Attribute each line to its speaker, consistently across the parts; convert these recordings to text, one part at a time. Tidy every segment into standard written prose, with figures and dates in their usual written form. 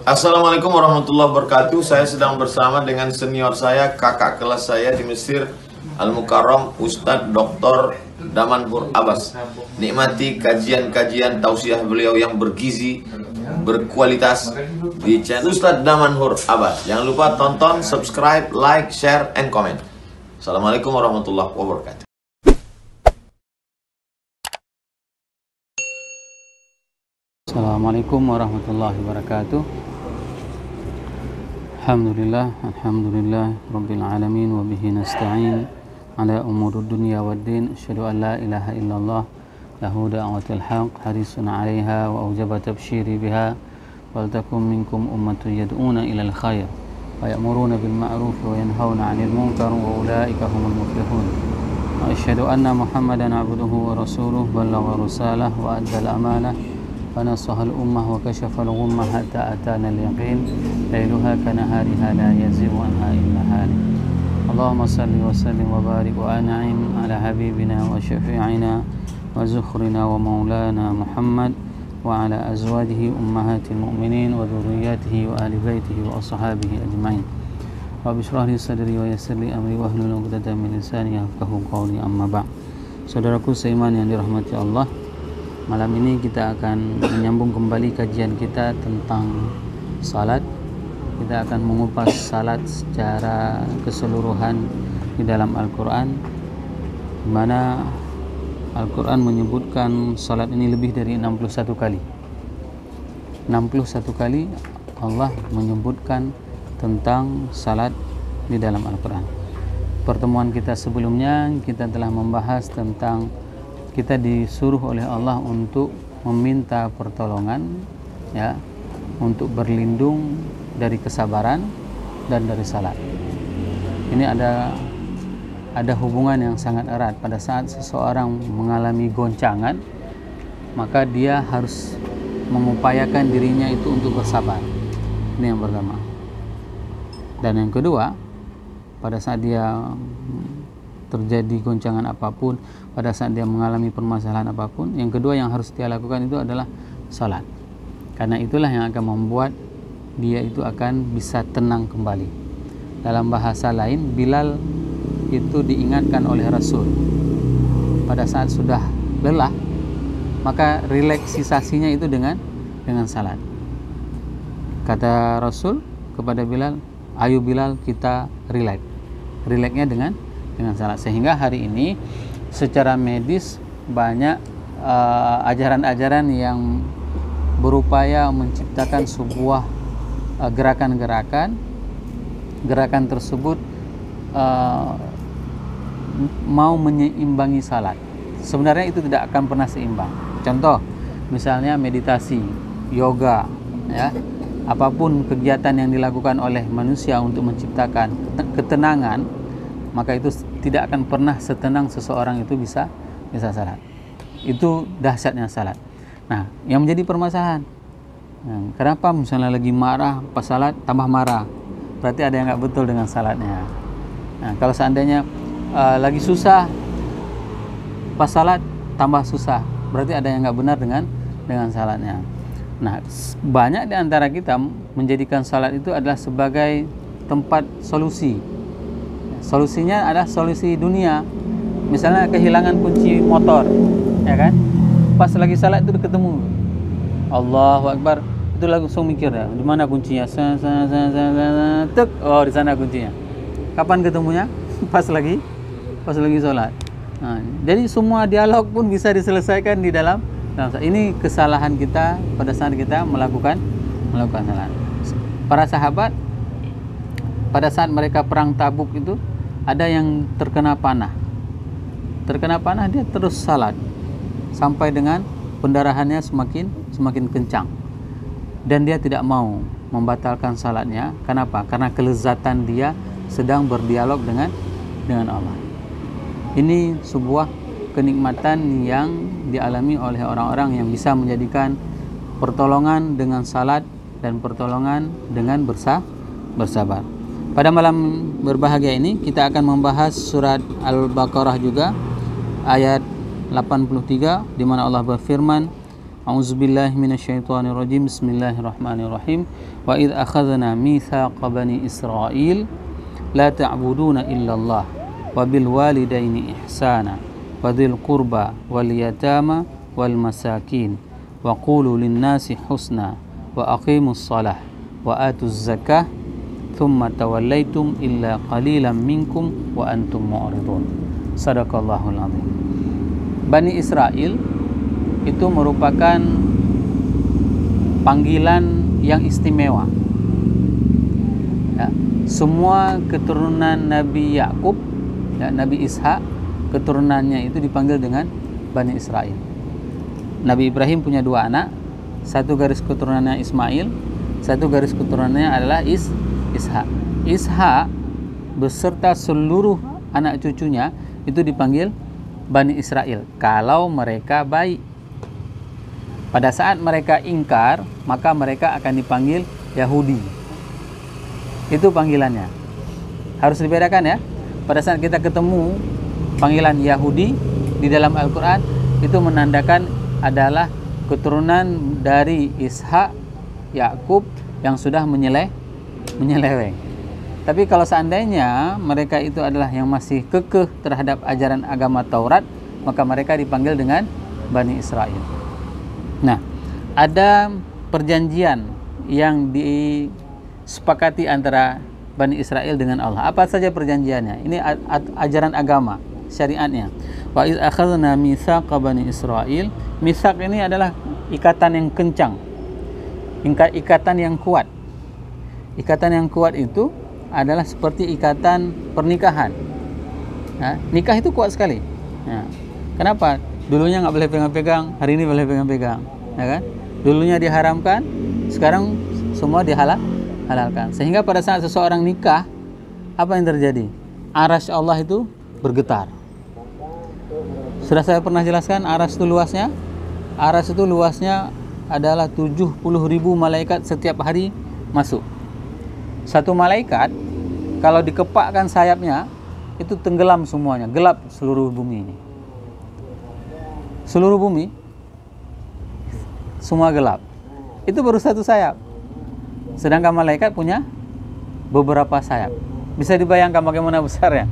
Speaker 1: Assalamualaikum warahmatullahi wabarakatuh. Saya sedang bersama dengan senior saya, kakak kelas saya di Mesir, Al-Mukarram, Ustadz Dr. Damanhur Abbas. Nikmati kajian-kajian tausiah beliau yang bergizi, berkualitas di channel Ustadz Damanhur Abbas. Jangan lupa tonton, subscribe, like, share, and comment. Assalamualaikum warahmatullahi wabarakatuh.
Speaker 2: Assalamualaikum warahmatullahi wabarakatuh. Alhamdulillah Rabbil alamin wa bihi nasta'in ala umurud dunya waddin. Asyhadu an la ilaha illallah lahu da'watul haq harisun 'alaiha wa aujaba tabsyiri biha wal takum minkum ummatun yad'una ilal khair wa ya'muruna bil ma'ruf wa yanhauna 'anil munkar wa ulaika humul muflihun. Asyhadu anna Muhammadan 'abduhu wa rasuluhu ballagha risalah wa adda al-amanah ونصح الأمة وكشف الغمة حتى أتانا اليقين ليلها كنهارها لا يزيغ عنها إلا هالك. اللهم صل وسلم وبارك وأنعم على حبيبنا وشفيعنا وزخرنا ومولانا محمد وعلى أزواجه أمهات المؤمنين وذرياته وآل بيته وأصحابه أجمعين. رب اشرح لي صدري ويسر لي أمري واحلل عقدة من لساني يفقهوا قولي أما بعد. Saudaraku seiman yang dirahmati Allah, malam ini kita akan menyambung kembali kajian kita tentang salat. Kita akan mengupas salat secara keseluruhan di dalam Al-Quran, di mana Al-Quran menyebutkan salat ini lebih dari 61 kali. 61 kali Allah menyebutkan tentang salat di dalam Al-Quran. Pertemuan kita sebelumnya kita telah membahas tentang kita disuruh oleh Allah untuk meminta pertolongan, ya, untuk berlindung dari kesabaran dan dari salat. Ini ada hubungan yang sangat erat. Pada saat seseorang mengalami goncangan, maka dia harus mengupayakan dirinya itu untuk bersabar. Ini yang pertama. Dan yang kedua, pada saat dia terjadi goncangan apapun, pada saat dia mengalami permasalahan apapun, yang kedua yang harus dia lakukan itu adalah salat. Karena itulah yang akan membuat dia itu akan bisa tenang kembali. Dalam bahasa lain, Bilal itu diingatkan oleh Rasul pada saat sudah lelah, maka relaksisasinya itu dengan salat. Kata Rasul kepada Bilal, ayo Bilal kita relax. Relaxnya dengan salat. Sehingga hari ini secara medis banyak ajaran-ajaran yang berupaya menciptakan sebuah gerakan-gerakan tersebut mau menyeimbangi salat. Sebenarnya itu tidak akan pernah seimbang. Contoh misalnya meditasi, yoga, ya, apapun kegiatan yang dilakukan oleh manusia untuk menciptakan ketenangan, maka itu tidak akan pernah setenang seseorang itu bisa salat. Itu dahsyatnya salat. Nah, yang menjadi permasalahan, kenapa misalnya lagi marah pas salat tambah marah? Berarti ada yang nggak betul dengan salatnya. Nah, kalau seandainya lagi susah pas salat tambah susah, berarti ada yang nggak benar dengan salatnya. Nah, banyak di antara kita menjadikan salat itu adalah sebagai tempat solusi. Solusinya adalah solusi dunia. Misalnya kehilangan kunci motor, ya kan? Pas lagi salat itu ketemu, Allahu Akbar, itu langsung mikir, ya, di mana kuncinya? Tek, oh di sana kuncinya. Kapan ketemunya? Pas lagi salat. Nah, jadi semua dialog pun bisa diselesaikan di dalam salat. Ini kesalahan kita pada saat kita melakukan salat. Para sahabat pada saat mereka perang Tabuk itu ada yang terkena panah. Dia terus salat sampai dengan pendarahannya semakin kencang. Dan dia tidak mau membatalkan salatnya. Kenapa? Karena kelezatan dia sedang berdialog dengan Allah. Ini sebuah kenikmatan yang dialami oleh orang-orang yang bisa menjadikan pertolongan dengan salat dan pertolongan dengan bersabar. Pada malam berbahagia ini kita akan membahas surat Al-Baqarah juga ayat 83 di mana Allah berfirman, A'udzubillahi minasyaitonirrajim. Bismillahirrahmanirrahim. Wa idh akhadna mitsaqa bani Israil la ta'buduna illallah wa bil walidaini ihsana wa dzil qurba wal yatama wal masakin wa qulu lin nasi husna wa aqimus shalah wa atuz zakah thumma tawallaitum illa qalilan minkum wa antum mu'ridun. Sadaqallahul azim. Bani Israel itu merupakan panggilan yang istimewa. Ya, semua keturunan Nabi Yakub, ya, Nabi Ishak, keturunannya itu dipanggil dengan Bani Israel. Nabi Ibrahim punya 2 anak, satu garis keturunannya Ismail, satu garis keturunannya adalah Ishak. Ishak beserta seluruh anak cucunya itu dipanggil Bani Israel kalau mereka baik. Pada saat mereka ingkar, maka mereka akan dipanggil Yahudi. Itu panggilannya. Harus dibedakan ya. Pada saat kita ketemu panggilan Yahudi di dalam Al-Quran, itu menandakan adalah keturunan dari Ishak, Yakub yang sudah menyeleweng. Tapi kalau seandainya mereka itu adalah yang masih kekeh terhadap ajaran agama Taurat, maka mereka dipanggil dengan Bani Israel. Nah, ada perjanjian yang disepakati antara Bani Israel dengan Allah. Apa saja perjanjiannya? Ini ajaran agama, syariatnya. Wa iz akhadna mitsaqa bani Israil. Mitsaq ini adalah ikatan yang kencang, ikatan yang kuat. Ikatan yang kuat itu adalah seperti ikatan pernikahan. Nah, nikah itu kuat sekali. Nah, kenapa? Dulunya nggak boleh pegang-pegang, hari ini boleh pegang-pegang, ya kan? Dulunya diharamkan, sekarang semua dihalalkan. Sehingga pada saat seseorang nikah, apa yang terjadi? Arasy Allah itu bergetar. Sudah saya pernah jelaskan arasy itu luasnya. Arasy itu luasnya adalah 70.000 malaikat setiap hari masuk. Satu malaikat kalau dikepakkan sayapnya itu tenggelam semuanya, gelap seluruh bumi ini. Seluruh bumi semua gelap. Itu baru satu sayap. Sedangkan malaikat punya beberapa sayap. Bisa dibayangkan bagaimana besarnya.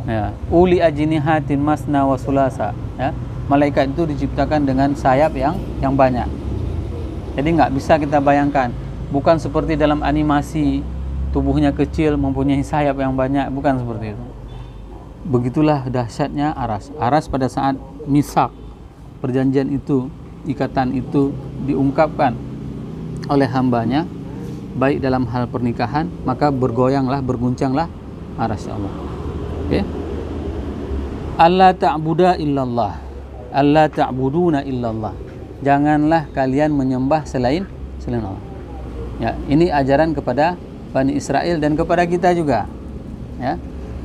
Speaker 2: Ya, uli ajnihatin masna wa sulasa, ya. Malaikat itu diciptakan dengan sayap yang banyak. Jadi nggak bisa kita bayangkan. Bukan seperti dalam animasi tubuhnya kecil mempunyai sayap yang banyak, bukan seperti itu. Begitulah dahsyatnya aras. Aras pada saat misak, perjanjian itu, ikatan itu diungkapkan oleh hambanya, baik dalam hal pernikahan, maka bergoyanglah, berguncanglah aras Allah. Oke? Allah ta'budu illallah. Allah ta'buduna illallah. Janganlah kalian menyembah selain Allah. Ya, ini ajaran kepada Bani Israel dan kepada kita juga. Ya,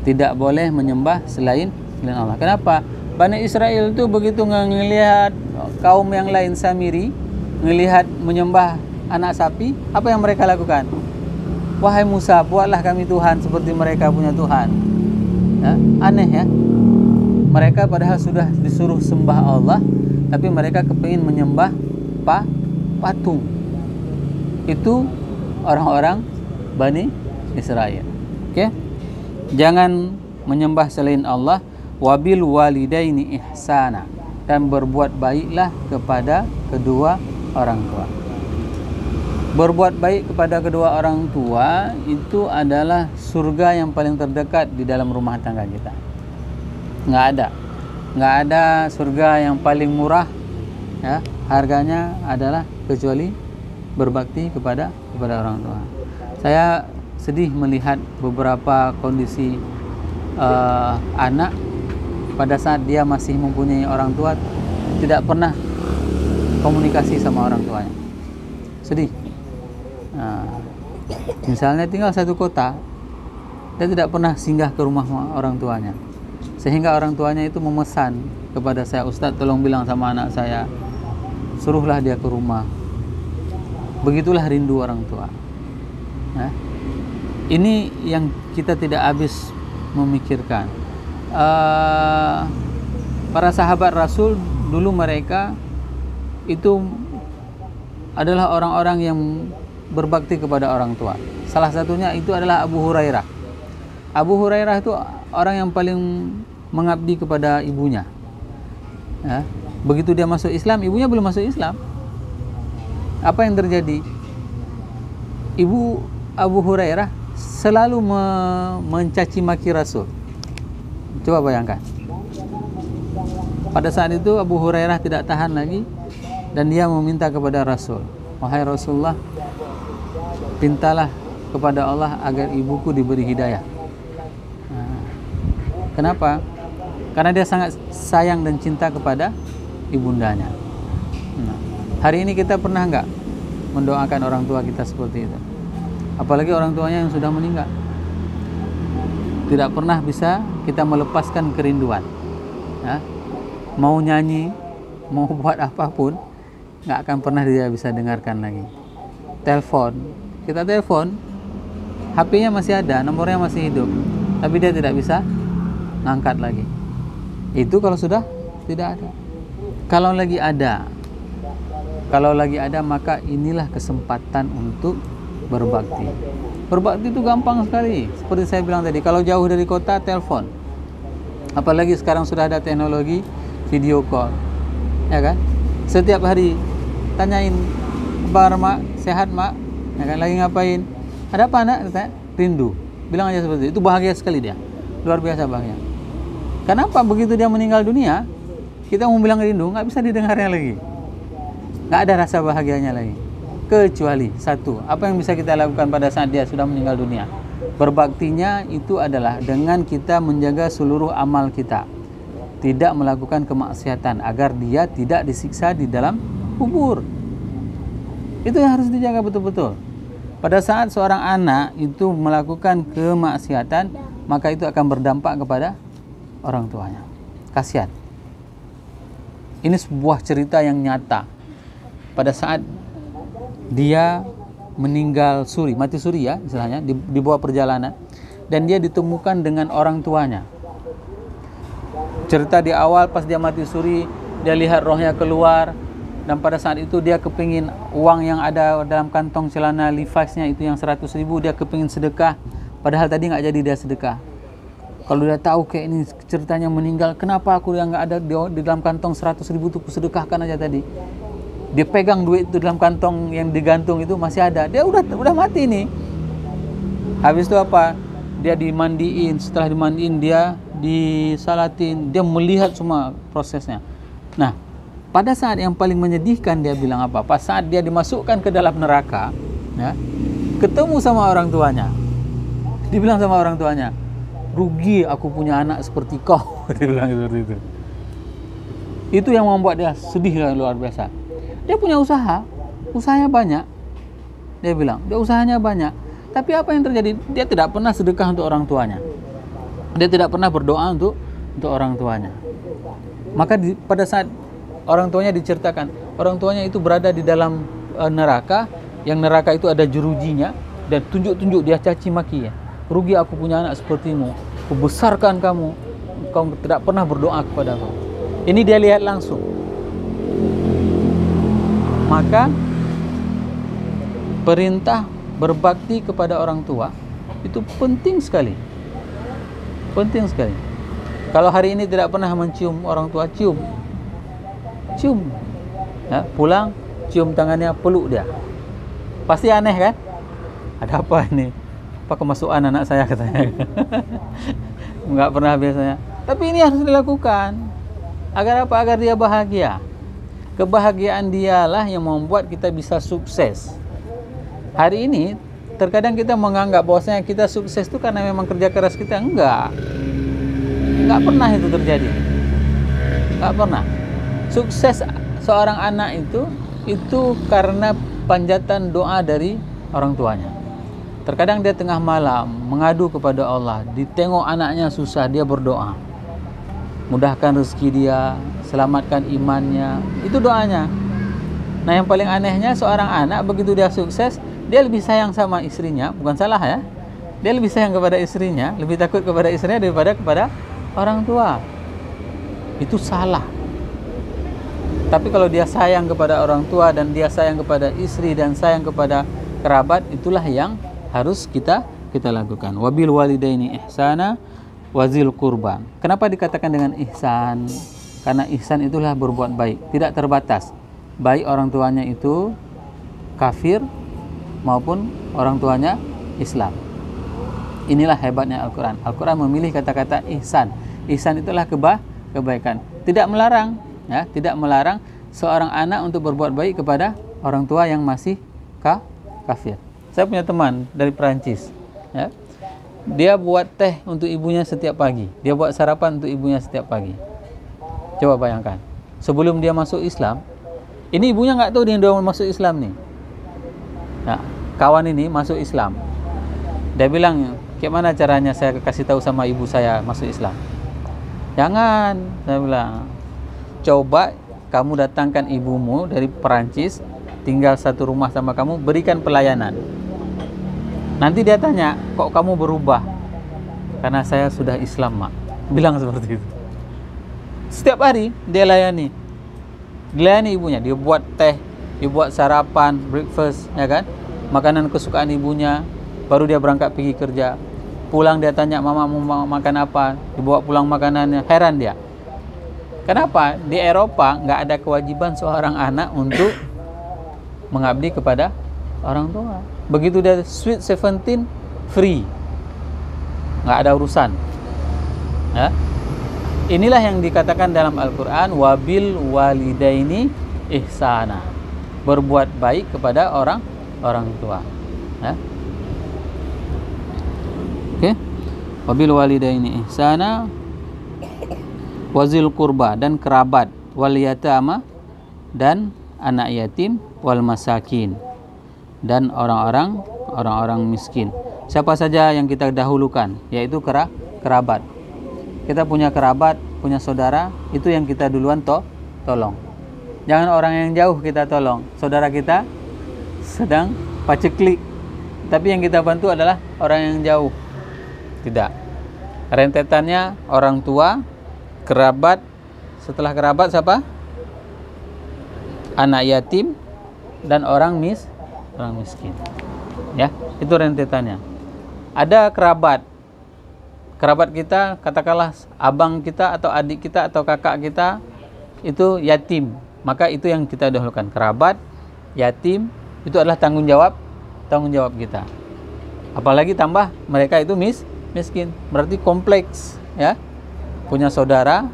Speaker 2: tidak boleh menyembah selain Allah. Kenapa? Bani Israel itu begitu ngelihat kaum yang lain Samiri, melihat menyembah anak sapi, apa yang mereka lakukan? Wahai Musa, buatlah kami Tuhan seperti mereka punya Tuhan. Ya, aneh ya. Mereka padahal sudah disuruh sembah Allah, tapi mereka kepingin menyembah patung. Itu orang-orang Bani Israel. Oke? Jangan menyembah selain Allah. Wabil walidaini ihsana, dan berbuat baiklah kepada kedua orang tua. Berbuat baik kepada kedua orang tua itu adalah surga yang paling terdekat di dalam rumah tangga kita. Nggak ada surga yang paling murah, ya, harganya adalah kecuali berbakti kepada orang tua. Saya sedih melihat beberapa kondisi anak pada saat dia masih mempunyai orang tua tidak pernah komunikasi sama orang tuanya. Sedih. Nah, misalnya tinggal satu kota, dia tidak pernah singgah ke rumah orang tuanya, sehingga orang tuanya itu memesan kepada saya, Ustadz tolong bilang sama anak saya, suruhlah dia ke rumah. Begitulah rindu orang tua. Nah, ini yang kita tidak habis memikirkan. Para sahabat Rasul dulu mereka itu adalah orang-orang yang berbakti kepada orang tua. Salah satunya itu adalah Abu Hurairah. Abu Hurairah itu orang yang paling mengabdi kepada ibunya. Ya. Begitu dia masuk Islam, ibunya belum masuk Islam. Apa yang terjadi? Ibu Abu Hurairah selalu mencaci maki Rasul. Coba bayangkan. Pada saat itu Abu Hurairah tidak tahan lagi dan dia meminta kepada Rasul, "Wahai Rasulullah, pintalah kepada Allah agar ibuku diberi hidayah." Kenapa? Karena dia sangat sayang dan cinta kepada ibundanya. Hari ini kita pernah nggak mendoakan orang tua kita seperti itu? Apalagi orang tuanya yang sudah meninggal. Tidak pernah bisa kita melepaskan kerinduan. Ya. Mau nyanyi, mau buat apapun, nggak akan pernah dia bisa dengarkan lagi. Telepon, kita telepon, HP-nya masih ada, nomornya masih hidup, tapi dia tidak bisa ngangkat lagi. Itu kalau sudah tidak ada. Kalau lagi ada, maka inilah kesempatan untuk berbakti. Berbakti itu gampang sekali. Seperti saya bilang tadi, kalau jauh dari kota, telepon. Apalagi sekarang sudah ada teknologi video call. Ya kan? Setiap hari tanyain, "Kabar mak? Sehat mak? Ya kan? Lagi ngapain? Ada apa nak?" Rindu. Bilang aja seperti itu. Itu bahagia sekali dia. Luar biasa bahagia. Kenapa begitu dia meninggal dunia, kita mau bilang rindu, nggak bisa didengarnya lagi. Nggak ada rasa bahagianya lagi. Kecuali satu, apa yang bisa kita lakukan pada saat dia sudah meninggal dunia? Berbaktinya itu adalah dengan kita menjaga seluruh amal kita, tidak melakukan kemaksiatan agar dia tidak disiksa di dalam kubur. Itu yang harus dijaga betul-betul. Pada saat seorang anak itu melakukan kemaksiatan, maka itu akan berdampak kepada orang tuanya. Kasihan. Ini sebuah cerita yang nyata. Pada saat dia meninggal suri, mati suri ya istilahnya, di bawah perjalanan, dan dia ditemukan dengan orang tuanya. Cerita di awal pas dia mati suri, dia lihat rohnya keluar, dan pada saat itu dia kepingin uang yang ada dalam kantong celana Levi's-nya itu yang 100.000, dia kepingin sedekah, padahal tadi nggak jadi dia sedekah. Kalau dia tahu kayak ini ceritanya meninggal, kenapa aku yang nggak ada di dalam kantong 100.000 itu kusedekahkan aja tadi. Dia pegang duit itu dalam kantong yang digantung itu masih ada. Dia udah mati nih. Habis itu apa? Dia dimandiin. Setelah dimandiin dia disalatin. Dia melihat semua prosesnya. Nah, pada saat yang paling menyedihkan dia bilang apa? Pas saat dia dimasukkan ke dalam neraka, ya, ketemu sama orang tuanya. Dibilang sama orang tuanya, "Rugi aku punya anak seperti kau." Dia bilang seperti itu. Itu yang membuat dia sedih luar biasa. Dia punya usahanya banyak. Dia bilang, dia usahanya banyak. Tapi apa yang terjadi? Dia tidak pernah sedekah untuk orang tuanya. Dia tidak pernah berdoa untuk orang tuanya. Maka pada saat orang tuanya diceritakan, orang tuanya itu berada di dalam neraka, yang neraka itu ada jerujinya, dan tunjuk-tunjuk dia caci maki ya. "Rugi aku punya anak sepertimu. Kubesarkan kamu. Kau tidak pernah berdoa kepadaku." Ini dia lihat langsung. Maka perintah berbakti kepada orang tua itu penting sekali. Penting sekali. Kalau hari ini tidak pernah mencium orang tua, cium. Ya, pulang, cium tangannya, peluk dia. Pasti aneh kan? Ada apa ini? Apa kemasukan anak saya katanya. Enggak pernah biasanya. Tapi ini harus dilakukan. Agar apa? Agar dia bahagia. Kebahagiaan dialah yang membuat kita bisa sukses. Hari ini terkadang kita menganggap bahwasanya kita sukses itu karena memang kerja keras kita. Enggak pernah itu terjadi. Enggak pernah. Sukses seorang anak itu karena panjatan doa dari orang tuanya. Terkadang dia tengah malam mengadu kepada Allah, ditengok anaknya susah, dia berdoa, mudahkan rezeki dia, selamatkan imannya. Itu doanya. Nah, yang paling anehnya seorang anak begitu dia sukses, dia lebih sayang sama istrinya, bukan salah ya. Dia lebih sayang kepada istrinya, lebih takut kepada istrinya daripada kepada orang tua. Itu salah. Tapi kalau dia sayang kepada orang tua dan dia sayang kepada istri dan sayang kepada kerabat, itulah yang harus kita lakukan. Wabil walidaini ihsana wazil qurba. Kenapa dikatakan dengan ihsan? Karena ihsan itulah berbuat baik, tidak terbatas. Baik orang tuanya itu kafir maupun orang tuanya Islam. Inilah hebatnya Al-Quran. Al-Quran memilih kata-kata ihsan. Ihsan itulah kebaikan. Tidak melarang, ya, tidak melarang seorang anak untuk berbuat baik kepada orang tua yang masih kafir. Saya punya teman dari Perancis, ya. Dia buat teh untuk ibunya setiap pagi. Dia buat sarapan untuk ibunya setiap pagi. Coba bayangkan. Sebelum dia masuk Islam, ini ibunya nggak tahu dia udah masuk Islam nih. Nah, kawan ini masuk Islam. Dia bilang, kayak mana caranya saya kasih tahu sama ibu saya masuk Islam? Jangan, saya bilang. Coba kamu datangkan ibumu dari Perancis, tinggal satu rumah sama kamu, berikan pelayanan. Nanti dia tanya, kok kamu berubah? Karena saya sudah Islam, Mak. Bilang seperti itu. Setiap hari dia layani. Dilayani ibunya, dia buat teh, dia buat sarapan, breakfast, ya kan? Makanan kesukaan ibunya, baru dia berangkat pergi kerja. Pulang dia tanya, mama mau makan apa? Dibawa pulang makanannya. Heran dia. Kenapa? Di Eropa nggak ada kewajiban seorang anak untuk mengabdi kepada orang tua. Begitu dia sweet 17, free. Nggak ada urusan. Ya? Inilah yang dikatakan dalam Al-Quran, wabil walidaini ihsana. Berbuat baik kepada orang tua. Ya? Oke, wabil walidaini ihsana wazil qurba, dan kerabat, wal yatama, dan anak yatim, wal masakin, dan orang-orang miskin. Siapa saja yang kita dahulukan, yaitu kerabat. Kita punya kerabat, punya saudara, itu yang kita duluan tolong. Jangan orang yang jauh kita tolong. Saudara kita sedang paceklik, tapi yang kita bantu adalah orang yang jauh. Tidak. Rentetannya orang tua, kerabat, setelah kerabat siapa? Anak yatim dan orang miskin. Ya, itu rentetannya. Ada kerabat kita, katakanlah abang kita atau adik kita atau kakak kita itu yatim, maka itu yang kita dahulukan. Kerabat, yatim, itu adalah tanggung jawab kita. Apalagi tambah mereka itu miskin, berarti kompleks, ya. Punya saudara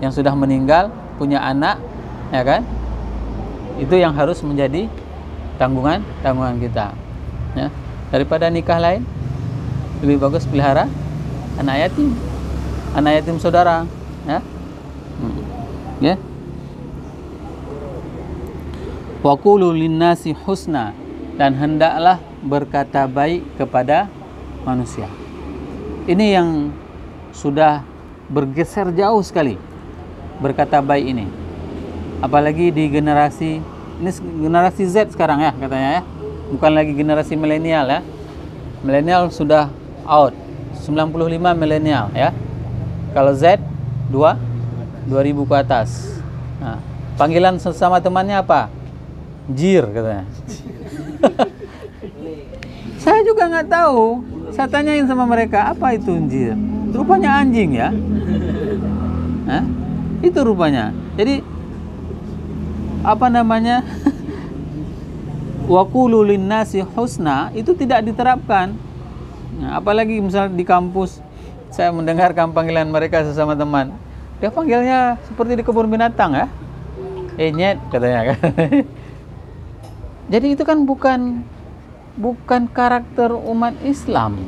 Speaker 2: yang sudah meninggal, punya anak, ya kan? Itu yang harus menjadi tanggungan kita, ya. Daripada nikah lain, lebih bagus pelihara anak yatim saudara, ya. Ya. Wa qulu linnasi husna, dan hendaklah berkata baik kepada manusia. Ini yang sudah bergeser jauh sekali, berkata baik ini. Apalagi di generasi Z sekarang, ya, katanya, ya. Bukan lagi generasi milenial, ya. Milenial sudah out. 95 milenial, ya. Kalau Z 2000 ke atas. Nah, panggilan sesama temannya apa? Jir, katanya. Saya juga nggak tahu. Saya tanyain sama mereka, apa itu jir? Rupanya anjing, ya. Hah? Itu rupanya. Jadi apa namanya? Wa qulu linnasi husna itu tidak diterapkan. Nah, apalagi misalnya di kampus saya mendengarkan panggilan mereka sesama teman. Dia panggilnya seperti di kebun binatang, ya. Nyet, katanya, kan. Jadi itu kan bukan karakter umat Islam.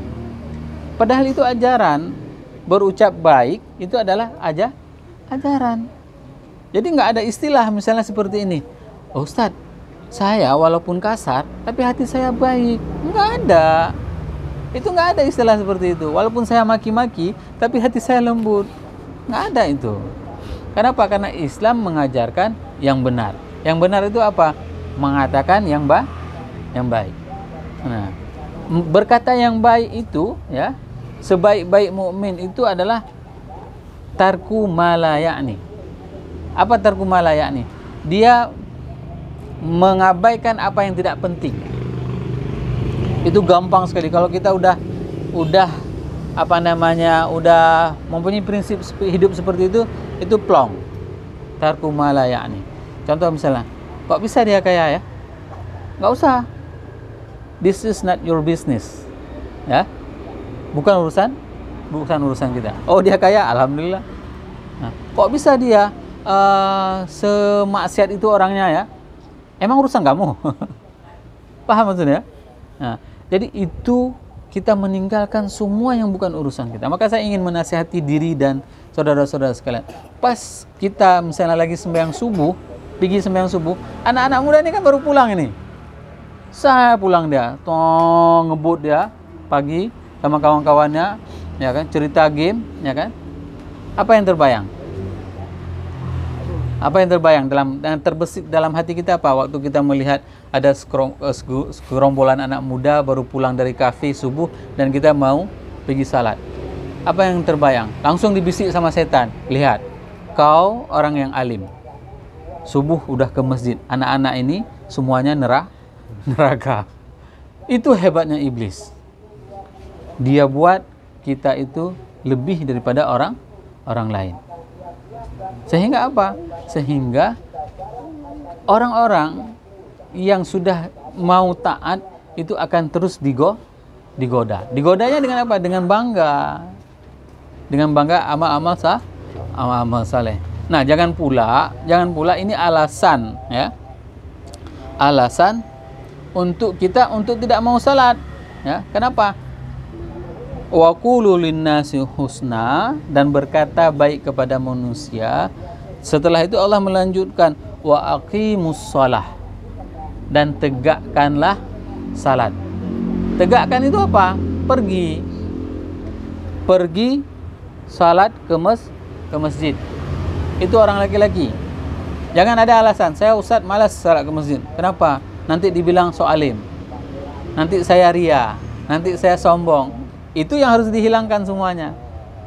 Speaker 2: Padahal itu ajaran. Berucap baik itu adalah ajaran. Jadi nggak ada istilah misalnya seperti ini. Oh, Ustadz, saya walaupun kasar tapi hati saya baik. Nggak ada. Itu nggak ada istilah seperti itu. Walaupun saya maki-maki tapi hati saya lembut. Nggak ada itu. Kenapa? Karena Islam mengajarkan yang benar. Yang benar itu apa? Mengatakan yang baik. Nah, berkata yang baik itu, ya, sebaik-baik mukmin itu adalah tarku ma la ya'ni. Apa tarku ma la ya'ni? dia mengabaikan apa yang tidak penting. Itu gampang sekali kalau kita udah udah mempunyai prinsip hidup seperti itu plong. Tarku ma la ya'ni. Contoh misalnya, kok bisa dia kaya ya? Nggak usah. This is not your business. Ya. Bukan urusan kita. Oh, dia kaya, alhamdulillah. Nah, kok bisa dia semaksiat itu orangnya ya? Emang urusan kamu? Paham maksudnya? Nah, jadi itu kita meninggalkan semua yang bukan urusan kita. Maka saya ingin menasihati diri dan saudara-saudara sekalian. Pas kita misalnya lagi sembahyang subuh, pergi sembahyang subuh, anak-anak muda ini kan baru pulang ini. Saya pulang dia, ngebut dia pagi sama kawan-kawannya, ya kan, cerita game, ya kan. Apa yang terbayang? Apa yang terbayang dan terbesit dalam hati kita apa? Waktu kita melihat ada segerombolan anak muda baru pulang dari kafe subuh dan kita mau pergi salat. Apa yang terbayang? Langsung dibisik sama setan. Lihat, kau orang yang alim. Subuh udah ke masjid. Anak-anak ini semuanya neraka. Itu hebatnya iblis. Dia buat kita itu lebih daripada orang lain. Sehingga apa? Sehingga orang-orang yang sudah mau taat itu akan terus digoda. Digodanya dengan apa? Dengan bangga. Dengan bangga amal saleh. Nah, jangan pula ini alasan ya. Alasan untuk kita tidak mau salat, ya. Kenapa? Wa qulu linnasi husna, dan berkata baik kepada manusia. Setelah itu Allah melanjutkan wa aqimus shalah, dan tegakkanlah salat. Tegakkan itu apa? Pergi salat ke masjid. Itu orang laki-laki. Jangan ada alasan, saya Ustaz malas salat ke masjid. Kenapa? Nanti dibilang so alim. Nanti saya ria, nanti saya sombong. Itu yang harus dihilangkan semuanya.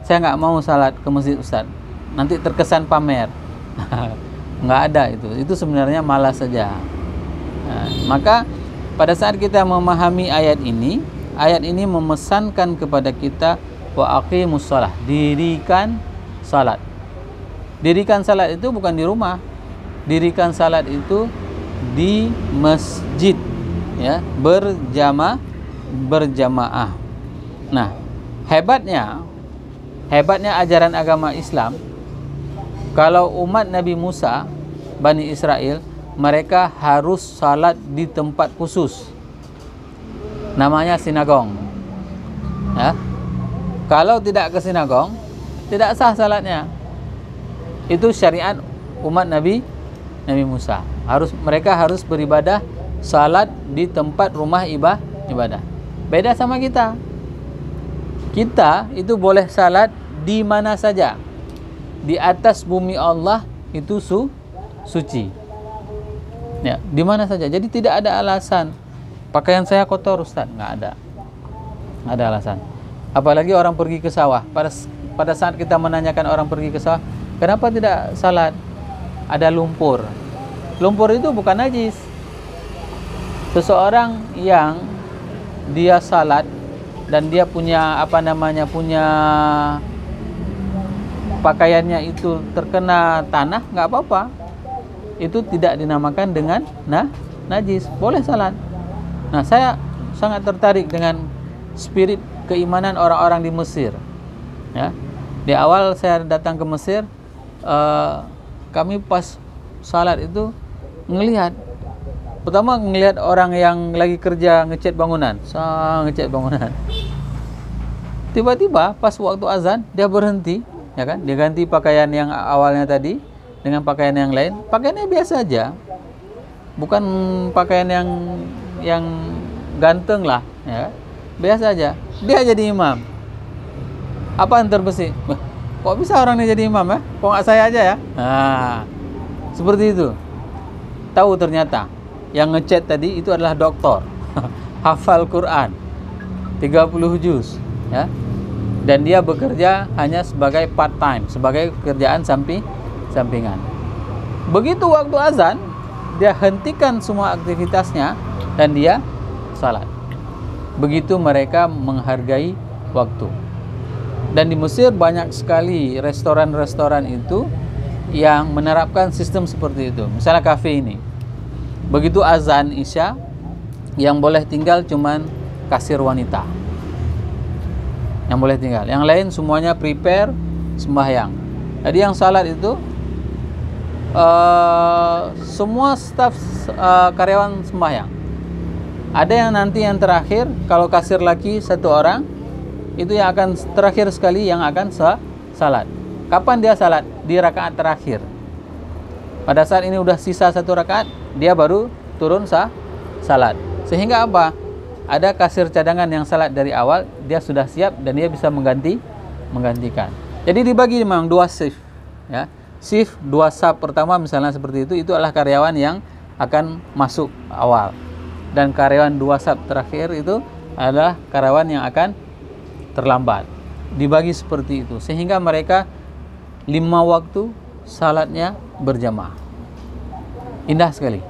Speaker 2: Saya nggak mau salat ke masjid Ustaz, nanti terkesan pamer. Nggak ada itu. Itu sebenarnya malas saja. Nah, maka pada saat kita memahami ayat ini memesankan kepada kita wa aqimus shalah, dirikan salat. Dirikan salat itu bukan di rumah. Dirikan salat itu di masjid, ya, berjamaah. Nah, hebatnya ajaran agama Islam, kalau umat Nabi Musa, Bani Israel, mereka harus salat di tempat khusus, namanya sinagong, ya. Kalau tidak ke sinagong, tidak sah salatnya. Itu syariat umat Nabi Musa. Mereka harus beribadah salat di tempat rumah ibadah. Beda sama kita. Kita itu boleh salat di mana saja. Di atas bumi Allah itu suci. Ya, di mana saja. Jadi tidak ada alasan pakaian saya kotor Ustaz, nggak ada alasan. Apalagi orang pergi ke sawah. Pada saat kita menanyakan orang pergi ke sawah, kenapa tidak salat? Ada lumpur. Lumpur itu bukan najis. Seseorang yang dia salat dan dia punya punya pakaiannya itu terkena tanah, nggak apa-apa. Itu tidak dinamakan dengan najis, boleh salat. Nah, saya sangat tertarik dengan spirit keimanan orang-orang di Mesir. Ya, di awal saya datang ke Mesir, kami pas salat itu pertama ngelihat orang yang lagi kerja ngecat bangunan. Tiba-tiba pas waktu azan dia berhenti, ya kan? Dia ganti pakaian yang awalnya tadi dengan pakaian yang lain. Pakaiannya biasa aja. Bukan pakaian yang ganteng lah, ya. Biasa aja. Dia jadi imam. Apa yang terbesit? Kok bisa orang ini jadi imam ya? Kok nggak saya aja ya? Nah, seperti itu. Tahu ternyata yang ngecat tadi itu adalah doktor. Hafal Quran 30 juz, ya. Dan dia bekerja hanya sebagai part time, sebagai pekerjaan sampingan. Begitu waktu azan, dia hentikan semua aktivitasnya dan dia salat. Begitu mereka menghargai waktu. Dan di Mesir banyak sekali restoran-restoran itu yang menerapkan sistem seperti itu. Misalnya kafe ini, begitu azan Isya, yang boleh tinggal cuman kasir wanita yang boleh tinggal, yang lain semuanya prepare sembahyang. Jadi yang salat itu semua staf karyawan sembahyang. Ada yang nanti yang terakhir, kalau kasir laki satu orang, itu yang akan terakhir sekali yang akan salat. Kapan dia salat? Di rakaat terakhir. Pada saat ini udah sisa satu rakaat, dia baru turun salat. Sehingga apa? Ada kasir cadangan yang salat dari awal, dia sudah siap dan dia bisa menggantikan. Jadi dibagi memang dua shift, ya. Shift dua sub pertama misalnya seperti itu adalah karyawan yang akan masuk awal. Dan karyawan dua sub terakhir itu adalah karyawan yang akan terlambat. Dibagi seperti itu sehingga mereka 5 waktu salatnya berjamaah. Indah sekali.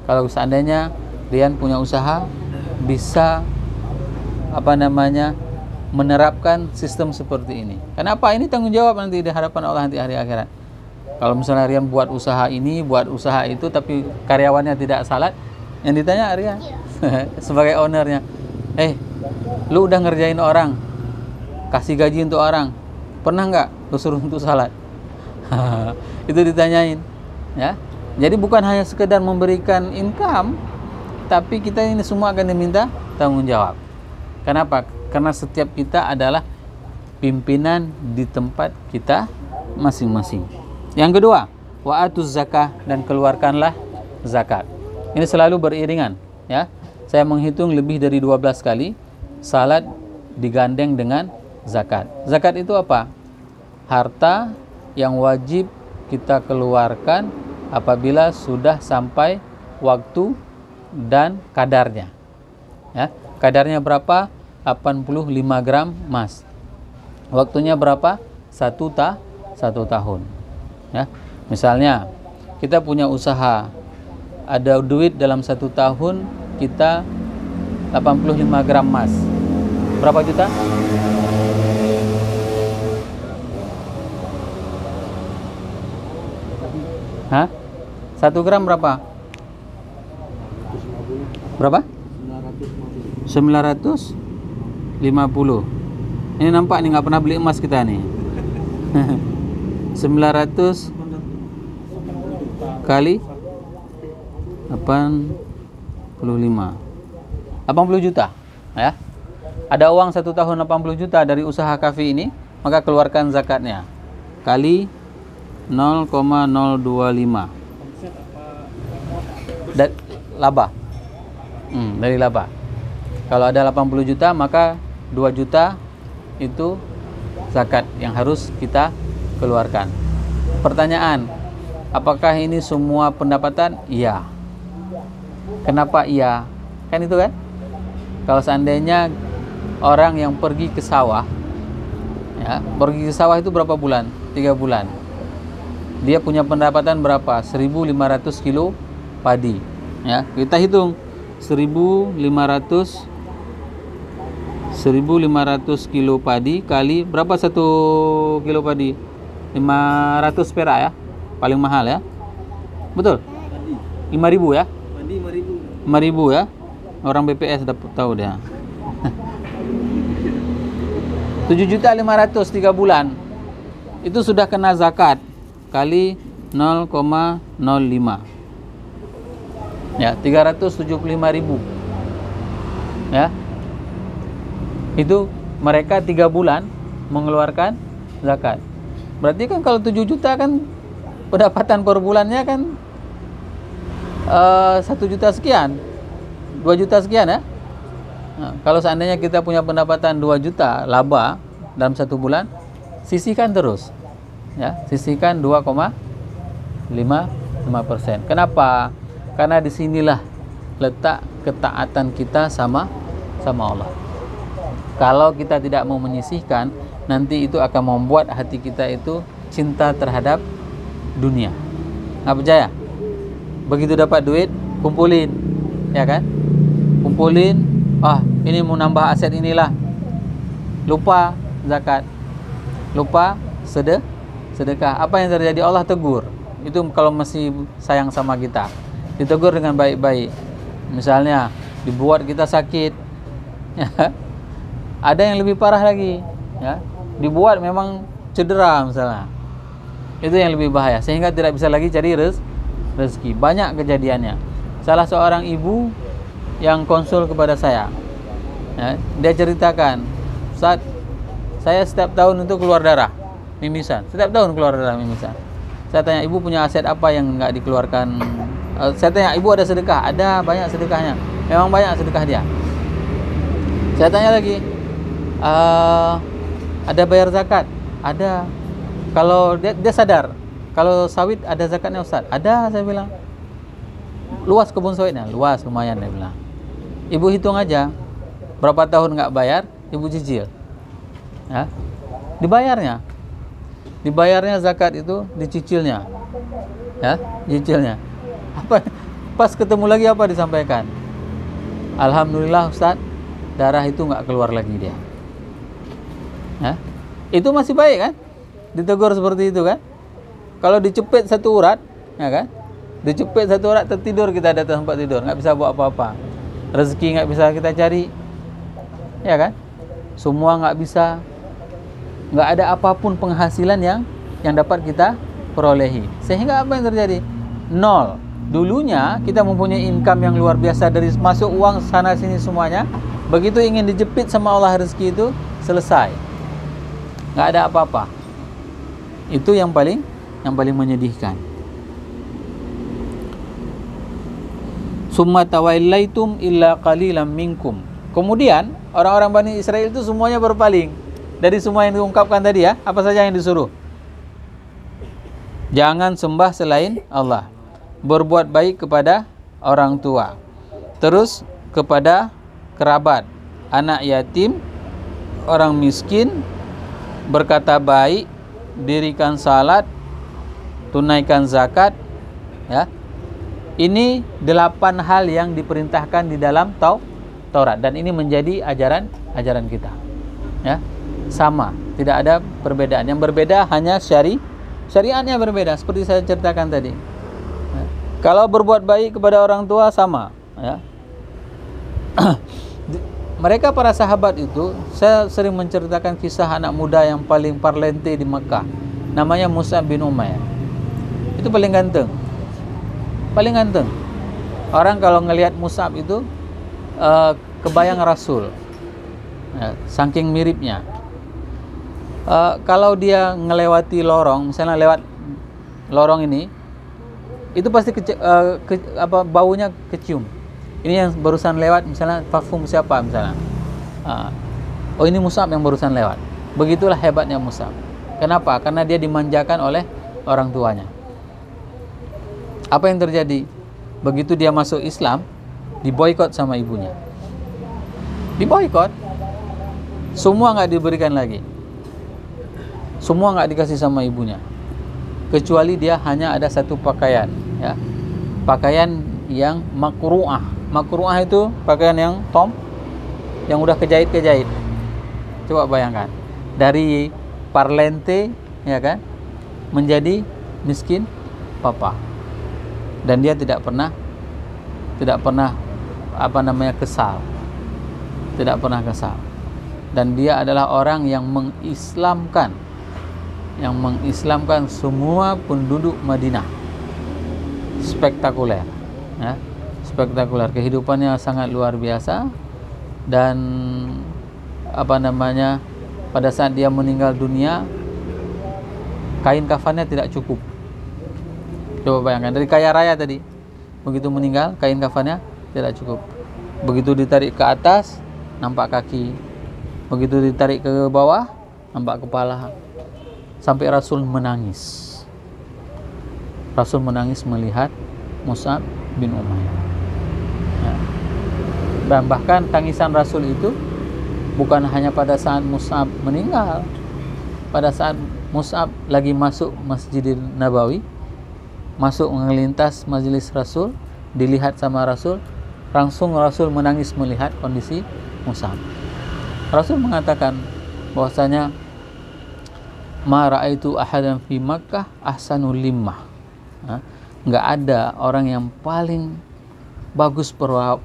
Speaker 2: Kalau seandainya Rian punya usaha, bisa menerapkan sistem seperti ini. Kenapa? Ini tanggung jawab nanti di hadapan Allah nanti hari akhirat. Kalau misalnya Rian buat usaha ini, buat usaha itu, tapi karyawannya tidak salat, yang ditanya Rian sebagai ownernya, lu udah ngerjain orang, kasih gaji untuk orang, pernah nggak lu suruh untuk salat? Itu ditanyain, ya. Jadi bukan hanya sekedar memberikan income, tapi kita ini semua akan diminta tanggung jawab. Kenapa? Karena setiap kita adalah pimpinan di tempat kita masing-masing. Yang kedua, wa'atuz zakah, dan keluarkanlah zakat. Ini selalu beriringan, ya. Saya menghitung lebih dari 12 kali salat digandeng dengan zakat. Zakat itu apa? Harta yang wajib kita keluarkan apabila sudah sampai waktu dan kadarnya. Ya, kadarnya berapa? 85 gram emas. Waktunya berapa? 1 tahun. Ya. Misalnya kita punya usaha, ada duit dalam 1 tahun kita 85 gram emas. Berapa juta? Hah? 1 gram berapa? Berapa? 950. Ini nampak nih nggak pernah beli emas kita nih. 900 kali 85. 80 juta, ya. Ada uang 1 tahun 80 juta dari usaha kafe ini, maka keluarkan zakatnya kali 0,025 dan laba. Dari laba. Kalau ada 80 juta, maka 2 juta itu zakat yang harus kita keluarkan. Pertanyaan, apakah ini semua pendapatan? Iya. Kenapa iya? Kan itu kan? Kalau seandainya orang yang pergi ke sawah, ya, pergi ke sawah itu berapa bulan? 3 bulan. Dia punya pendapatan berapa? 1.500 kilo padi. Ya, kita hitung 1.500 kilo padi kali berapa 1 kilo padi? 500 perak ya, paling mahal ya. Betul? 5.000 ya? 5.000 ya. Orang BPS dapat tahu dia. 7.500.000 3 bulan. Itu sudah kena zakat kali 0,05. Ya, 375.000. Ya. Itu mereka 3 bulan mengeluarkan zakat. Berarti kan kalau 7 juta kan pendapatan per bulannya kan 1 juta sekian, 2 juta sekian ya. Nah, kalau seandainya kita punya pendapatan 2 juta laba dalam 1 bulan, sisihkan terus, ya, sisihkan 2,55%. Kenapa? Karena disinilah letak ketaatan kita sama Allah. Kalau kita tidak mau menyisihkan, nanti itu akan membuat hati kita itu cinta terhadap dunia. Nggak percaya? Begitu dapat duit, kumpulin, ya kan? Kumpulin, ini mau nambah aset inilah. Lupa zakat, lupa sedekah. Apa yang terjadi? Allah tegur. Itu kalau masih sayang sama kita, ditegur dengan baik-baik. Misalnya dibuat kita sakit, ya. Ada yang lebih parah lagi, ya. Dibuat memang cedera misalnya. Itu yang lebih bahaya, sehingga tidak bisa lagi cari rezeki. Banyak kejadiannya. Salah seorang ibu yang konsul kepada saya, ya, dia ceritakan, "Ustaz, saya setiap tahun itu keluar darah, mimisan. Setiap tahun keluar darah mimisan." Saya tanya, "Ibu punya aset apa yang nggak dikeluarkan?" Saya tanya, "Ibu ada sedekah?" "Ada, banyak sedekahnya." Memang banyak sedekah dia. Saya tanya lagi, "Ada bayar zakat?" "Ada." Kalau dia sadar, "Kalau sawit ada zakatnya Ustaz?" "Ada," saya bilang. "Luas kebun sawitnya?" "Luas, lumayan," dia bilang. Ibu hitung aja, berapa tahun nggak bayar, ibu cicil, ya. Dibayarnya zakat itu dicicilnya, ya, cicilnya. Pas ketemu lagi apa disampaikan? "Alhamdulillah Ustaz, darah itu nggak keluar lagi dia." Ya, itu masih baik kan? Ditegur seperti itu kan? Kalau dicepit satu urat, ya kan? Dicepit satu urat, tertidur kita di tempat tidur, nggak bisa buat apa-apa. Rezeki nggak bisa kita cari, ya kan? Semua nggak bisa, nggak ada apapun penghasilan yang dapat kita perolehi. Sehingga apa yang terjadi? Nol. Dulunya kita mempunyai income yang luar biasa, dari masuk uang sana sini semuanya. Begitu ingin dijepit sama Allah rezeki itu, selesai, nggak ada apa-apa. Itu yang paling menyedihkan. Summa tawaillaitum illa qalilan minkum. Kemudian orang-orang Bani Israel itu semuanya berpaling dari semua yang diungkapkan tadi, ya. Apa saja yang disuruh? Jangan sembah selain Allah, berbuat baik kepada orang tua, terus kepada kerabat, anak yatim, orang miskin, berkata baik, dirikan salat, tunaikan zakat, ya. Ini 8 hal yang diperintahkan di dalam Taurat, dan ini menjadi ajaran kita, ya. Sama, tidak ada perbedaan. Yang berbeda hanya syariatnya berbeda, seperti saya ceritakan tadi, ya. Kalau berbuat baik kepada orang tua sama, ya. Mereka para sahabat itu, saya sering menceritakan kisah anak muda yang paling parlente di Mekah, namanya Mus'ab bin Umair. Itu paling ganteng. Orang kalau ngelihat Mus'ab itu kebayang Rasul, ya, saking miripnya. Kalau dia ngelewati lorong, misalnya lewat lorong ini, itu pasti baunya kecium. Ini yang barusan lewat, misalnya parfum siapa misalnya. Oh, ini Mus'ab yang barusan lewat. Begitulah hebatnya Mus'ab. Kenapa? Karena dia dimanjakan oleh orang tuanya. Apa yang terjadi? Begitu dia masuk Islam, diboikot sama ibunya. Diboikot. Semua nggak diberikan lagi. Semua nggak dikasih sama ibunya. Kecuali dia hanya ada satu pakaian, ya. Pakaian yang makru'ah. Makru'ah itu pakaian yang yang udah kejahit-kejahit. Coba bayangkan, dari parlente, ya kan, menjadi miskin papa. Dan dia tidak pernah kesal. Tidak pernah kesal. Dan dia adalah orang yang mengislamkan semua penduduk Madinah. Spektakuler, ya. Spektakuler, kehidupannya sangat luar biasa. Dan pada saat dia meninggal dunia, kain kafannya tidak cukup. Coba bayangkan, dari kaya raya tadi, begitu meninggal kain kafannya tidak cukup. Begitu ditarik ke atas, nampak kaki. Begitu ditarik ke bawah, nampak kepala. Sampai Rasul menangis. Rasul menangis melihat Mus'ab bin Umair, ya. Dan bahkan tangisan Rasul itu bukan hanya pada saat Mus'ab meninggal. Pada saat Mus'ab lagi masuk Masjidil Nabawi, masuk mengelintas majelis Rasul, dilihat sama Rasul, langsung Rasul menangis melihat kondisi Mus'ab. Rasul mengatakan bahwasanya ma ra'aitu ahadan fi Makkah ahsanul limmah. Enggak ada orang yang paling bagus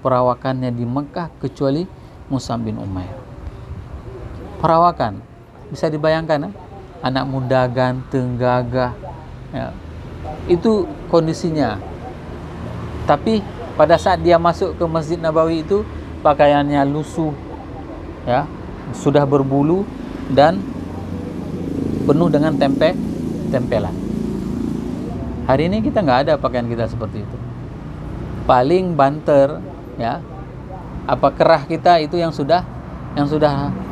Speaker 2: perawakannya di Mekah kecuali Mus'ab bin Umair. Perawakan bisa dibayangkan, anak muda ganteng gagah, ya, itu kondisinya. Tapi pada saat dia masuk ke Masjid Nabawi itu pakaiannya lusuh, ya, sudah berbulu dan penuh dengan tempelan. Hari ini kita nggak ada pakaian kita seperti itu. Paling banter, ya, apa kerah kita itu yang sudah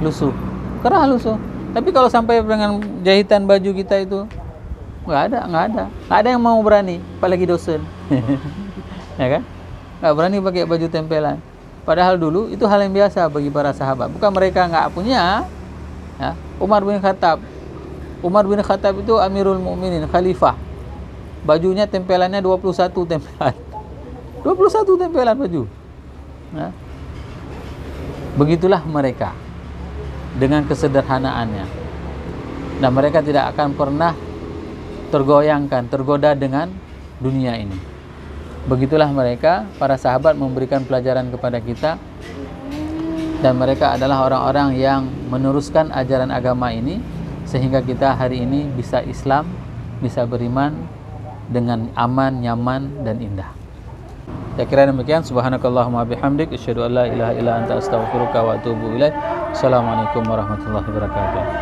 Speaker 2: lusuh, kerah lusuh. Tapi kalau sampai dengan jahitan baju kita itu nggak ada yang mau berani, apalagi dosen, ya kan? Nggak berani pakai baju tempelan. Padahal dulu itu hal yang biasa bagi para sahabat. Bukan mereka nggak punya, ya. Umar bin Khattab itu Amirul Mukminin, khalifah. Bajunya tempelannya 21 tempelan. 21 tempelan baju. Ya. Begitulah mereka dengan kesederhanaannya. Dan mereka tidak akan pernah tergoda dengan dunia ini. Begitulah mereka, para sahabat memberikan pelajaran kepada kita. Dan mereka adalah orang-orang yang meneruskan ajaran agama ini, sehingga kita hari ini bisa Islam, bisa beriman dengan aman, nyaman, dan indah. Saya kira demikian. Subhanakallahumma bihamdik, asyhadu an la ilaha illa anta astaghfiruka wa atubu ilaik. Assalamualaikum warahmatullahi wabarakatuh.